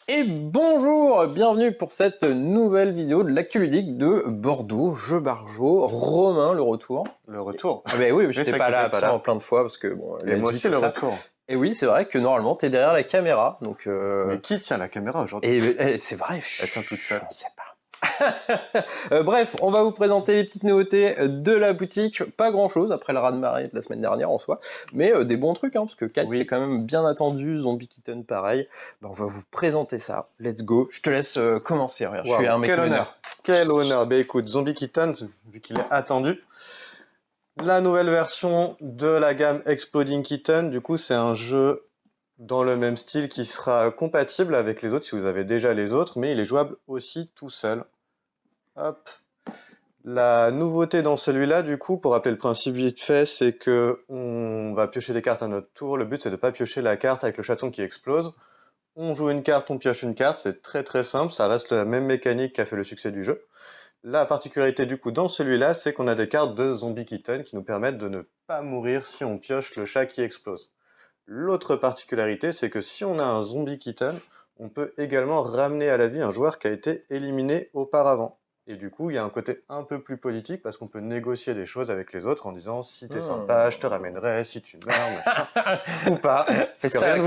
Et bonjour, bienvenue pour cette nouvelle vidéo de l'actu ludique de Bordeaux, Jeux Barjo, Romain, le retour. Le retour. Ah ben oui, Mais j'étais c'est pas vrai que là t'étais pas absent là. plein de fois parce que bon, Et la moi vie, aussi tout le ça. retour. Et oui, c'est vrai que normalement t'es derrière la caméra, donc. Mais qui tient la caméra aujourd'hui? Et c'est vrai, Elle tient toute seule. je sais pas. Bref, on va vous présenter les petites nouveautés de la boutique. Pas grand chose après le raz-de-marée de la semaine dernière en soi, mais des bons trucs, hein, parce que 4 Oui. c'est quand même bien attendu. Zombie Kitten pareil. Ben, on va vous présenter ça. Let's go. Je te laisse commencer. Regarde, je suis un mec Quel meneur. honneur. Quel honneur. Bah écoute, Zombie Kitten, vu qu'il est attendu, la nouvelle version de la gamme Exploding Kitten, du coup c'est un jeu dans le même style qui sera compatible avec les autres si vous avez déjà les autres, mais il est jouable aussi tout seul. Hop. La nouveauté dans celui-là, du coup, pour rappeler le principe vite fait, c'est que on va piocher des cartes à notre tour. Le but, c'est de ne pas piocher la carte avec le chaton qui explose. On joue une carte, on pioche une carte, c'est très très simple, ça reste la même mécanique qui a fait le succès du jeu. La particularité du coup dans celui-là, c'est qu'on a des cartes de Zombie Kitten qui nous permettent de ne pas mourir si on pioche le chat qui explose. L'autre particularité, c'est que si on a un Zombie Kitten, on peut également ramener à la vie un joueur qui a été éliminé auparavant. Et du coup, il y a un côté un peu plus politique parce qu'on peut négocier des choses avec les autres en disant si t'es sympa, je te ramènerai, si tu meurs, ou pas. Parce que rien ne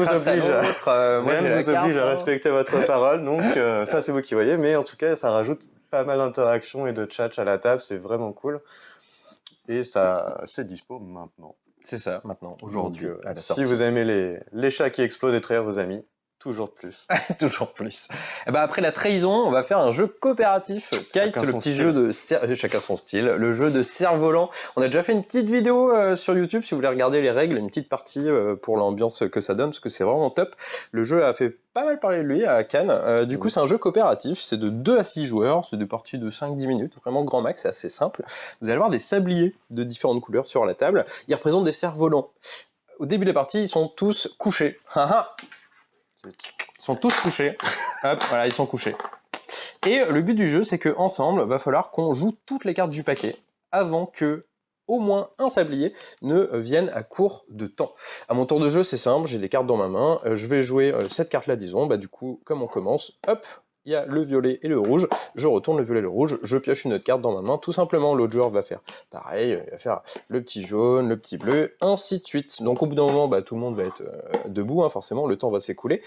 vous oblige à respecter votre parole, donc ça c'est vous qui voyez, mais en tout cas ça rajoute pas mal d'interaction et de chat à la table, c'est vraiment cool. Et ça, c'est dispo maintenant. C'est ça, maintenant, aujourd'hui, à la sortie. Si vous aimez les chats qui explosent et trahir vos amis, toujours plus. Toujours plus. Et ben après la trahison, on va faire un jeu coopératif. Kite, le petit jeu de chacun son style, le jeu de cerf-volant. On a déjà fait une petite vidéo sur YouTube si vous voulez regarder les règles, une petite partie pour l'ambiance que ça donne, parce que c'est vraiment top. Le jeu a fait pas mal parler de lui à Cannes. Du coup, c'est un jeu coopératif, c'est de 2 à 6 joueurs, c'est des parties de 5-10 minutes, vraiment grand max, c'est assez simple. Vous allez avoir des sabliers de différentes couleurs sur la table. Ils représentent des cerfs-volants. Au début des parties, ils sont tous couchés. Ils sont tous couchés. Hop, voilà, ils sont couchés. Et le but du jeu, c'est qu'ensemble, va falloir qu'on joue toutes les cartes du paquet avant que au moins un sablier ne vienne à court de temps. À mon tour de jeu, c'est simple, j'ai des cartes dans ma main, je vais jouer cette carte-là, disons, bah du coup, comme on commence, hop, il y a le violet et le rouge, je retourne le violet et le rouge, je pioche une autre carte dans ma main, tout simplement, l'autre joueur va faire pareil, il va faire le petit jaune, le petit bleu, ainsi de suite. Donc au bout d'un moment, bah, tout le monde va être debout, hein, forcément, le temps va s'écouler.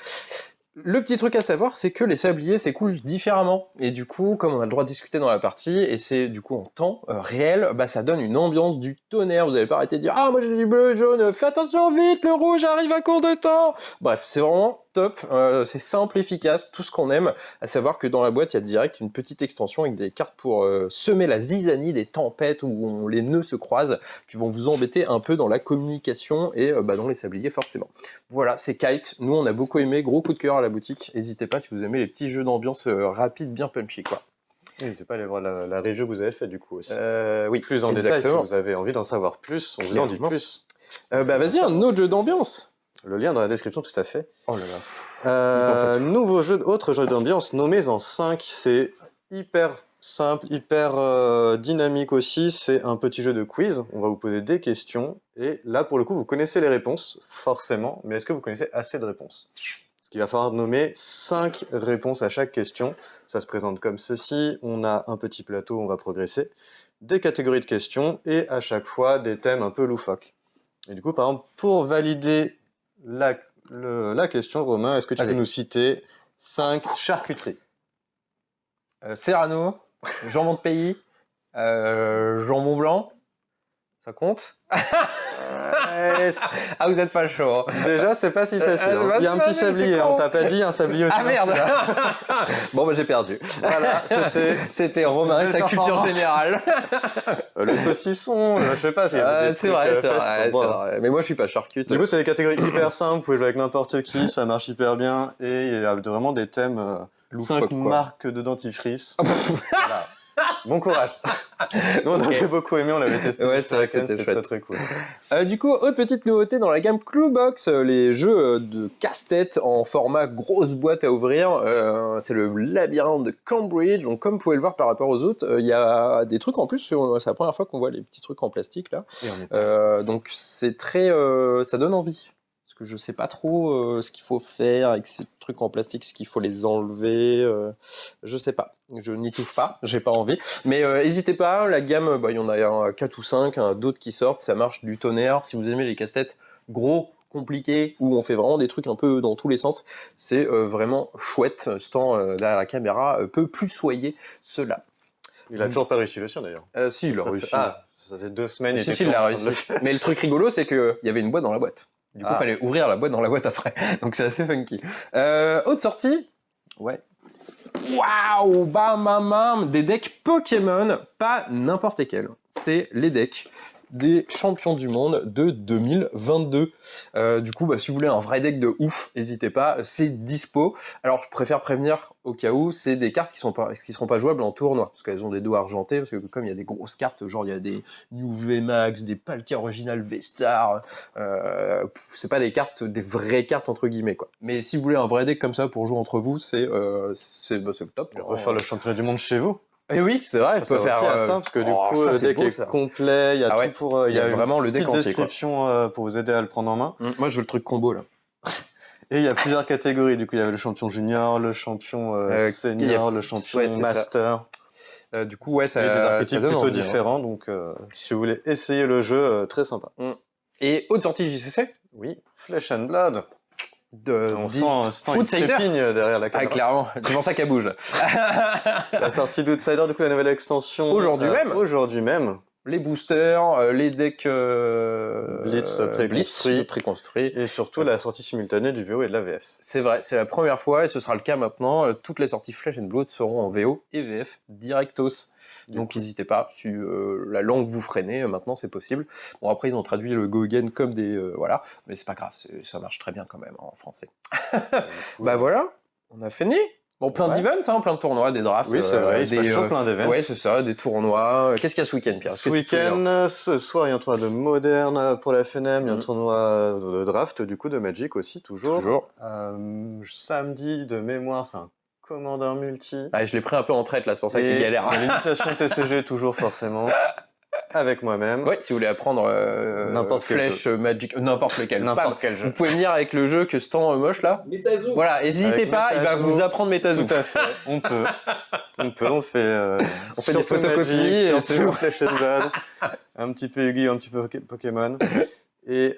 Le petit truc à savoir, c'est que les sabliers s'écoulent différemment. Et du coup, comme on a le droit de discuter dans la partie, et c'est du coup en temps réel, bah ça donne une ambiance du tonnerre. Vous n'allez pas arrêter de dire « Ah, moi j'ai du bleu et jaune, fais attention vite, le rouge arrive à court de temps !» Bref, c'est vraiment top, c'est simple, efficace, tout ce qu'on aime. À savoir que dans la boîte, il y a direct une petite extension avec des cartes pour semer la zizanie des tempêtes où les nœuds se croisent, qui vont vous embêter un peu dans la communication et dans les sabliers forcément. Voilà, c'est Kite. Nous, on a beaucoup aimé. Gros coup de cœur à la boutique. N'hésitez pas si vous aimez les petits jeux d'ambiance rapides, bien punchy, quoi. N'hésitez pas à aller voir la review que vous avez fait du coup aussi. Oui, plus en détail, si vous avez envie d'en savoir plus, on vous en dit plus. Bah vas-y, un autre jeu d'ambiance. Le lien dans la description, tout à fait. Oh là là. Autre jeu d'ambiance nommé en 5, c'est hyper simple, hyper dynamique aussi. C'est un petit jeu de quiz. On va vous poser des questions. Et là, pour le coup, vous connaissez les réponses, forcément. Mais est-ce que vous connaissez assez de réponses? Parce qu'il va falloir nommer 5 réponses à chaque question. Ça se présente comme ceci. On a un petit plateau, on va progresser. Des catégories de questions et à chaque fois des thèmes un peu loufoques. Et du coup, par exemple, pour valider la question, Romain, est-ce que tu peux nous citer 5 charcuteries? Serrano, jambon de pays, jambon blanc, ça compte? Ah, vous êtes pas chaud. Hein. Déjà, c'est pas si facile. Hein. Il y a un petit sablier, on t'a pas dit un sablier aussi. Ah merde. Bon, bah j'ai perdu. Voilà, c'était Romain et sa culture générale. Le saucisson, je sais pas. C'est vrai. Mais moi, je suis pas charcute. Du coup, c'est des catégories hyper simples. Vous pouvez jouer avec n'importe qui, ça marche hyper bien. Et il y a vraiment des thèmes. 5 marques de dentifrice. Voilà. Bon courage. Nous, on avait beaucoup aimé, on l'avait testé. Ouais, c'est vrai que c'était très très cool. Du coup, autre petite nouveauté dans la gamme Cluebox, les jeux de casse-tête en format grosse boîte à ouvrir. C'est le labyrinthe de Cambridge. Donc, comme vous pouvez le voir par rapport aux autres, il y a des trucs en plus. C'est la première fois qu'on voit les petits trucs en plastique là. Donc, c'est très, ça donne envie. que je sais pas trop ce qu'il faut faire avec ces trucs en plastique, ce qu'il faut les enlever, je sais pas. Je n'y touche pas, j'ai pas envie. Mais n'hésitez pas, la gamme, il y en a 4 ou 5, d'autres qui sortent, ça marche du tonnerre. Si vous aimez les casse-têtes gros, compliqués, où on fait vraiment des trucs un peu dans tous les sens, c'est vraiment chouette. Stan, derrière la caméra, peut plus soyer cela. Il a toujours pas réussi le sien d'ailleurs. Si, il a réussi. Ah, ça fait 2 semaines. Si, il l'a réussi. Mais le truc rigolo, c'est qu'il y avait une boîte dans la boîte. Du coup, il fallait ouvrir la boîte dans la boîte après. Donc c'est assez funky. Autre sortie. Ouais. Waouh, bam, bam, bam, des decks Pokémon, pas n'importe lesquels. C'est les decks des champions du monde de 2022. Du coup, si vous voulez un vrai deck de ouf, n'hésitez pas, c'est dispo. Alors, je préfère prévenir au cas où, c'est des cartes qui seront pas jouables en tournoi, parce qu'elles ont des dos argentés, parce que comme il y a des grosses cartes, genre il y a des New VMAX, des Palkia Original V-Star, c'est pas des cartes, des vraies cartes entre guillemets, quoi. Mais si vous voulez un vrai deck comme ça pour jouer entre vous, c'est le top. Refaire le championnat du monde chez vous. Et oui, c'est vrai, ça peut faire ça, parce que du coup, le deck est complet, il y a tout pour... Il y a vraiment le deck entier, description pour vous aider à le prendre en main. Moi, je veux le truc combo, là. Et il y a plusieurs catégories, du coup, il y avait le champion junior, le champion senior, le champion master. Du coup, ça donne des archétypes plutôt envie, différents, donc si vous voulez essayer le jeu, très sympa. Et autre sortie JCC ? Oui, Flesh and Blood. On sent Stan Outsider derrière la caméra. Ah, clairement, c'est pour ça qu'elle bouge là. La sortie d'Outsider, du coup, la nouvelle extension. Aujourd'hui même. Les boosters, les decks Blitz préconstruits. Et surtout la sortie simultanée du VO et de la VF. C'est vrai, c'est la première fois et ce sera le cas maintenant. Toutes les sorties Flesh and Blood seront en VO et VF directos. Donc n'hésitez pas, si la langue vous freinez, maintenant c'est possible. Bon, après ils ont traduit le Go Again comme des... voilà, mais c'est pas grave, ça marche très bien quand même en français. Bah voilà, on a fini. Bon, plein d'events, plein de tournois, des drafts. Oui, c'est vrai, il se passe toujours plein d'événements. Ouais, c'est ça, des tournois. Qu'est-ce qu'il y a ce week-end, Pierre ? Ce week-end, ce soir, il y a un tournoi de Modern pour la FNM, il y a un tournoi de draft, du coup, de Magic aussi, toujours. Samedi, de mémoire, c'est un Commander multi. Ah, je l'ai pris un peu en traite là, c'est pour ça qu'il galère. L'initiation TCG toujours forcément. Avec moi-même. Ouais, si vous voulez apprendre n'importe Flash, Magic, n'importe lequel. N'importe quel jeu. Vous pouvez venir avec le jeu que Stan moche là. Metazoo. Voilà, n'hésitez pas, il va vous apprendre Metazoo. Tout à fait, on peut. On fait des photocopies. Surtout Flesh and Blood, un petit peu Yu-Gi-Oh, un petit peu Pokémon. Et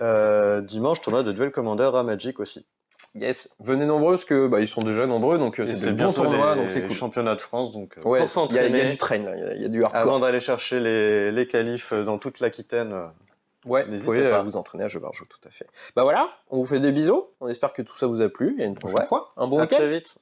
dimanche, tournoi de Duel Commander à Magic aussi. Yes, venez nombreux parce que ils sont déjà nombreux, donc c'est des bons tournois, donc c'est cool. Championnat de France, donc pour s'entraîner. Il y a du train là, il y a du hardcore. Avant d'aller chercher les qualifs dans toute l'Aquitaine. Ouais, vous pouvez vous entraîner à jeu par jeu, tout à fait. Bah voilà, on vous fait des bisous, on espère que tout ça vous a plu, et à une prochaine fois, un bon week-end. À très vite.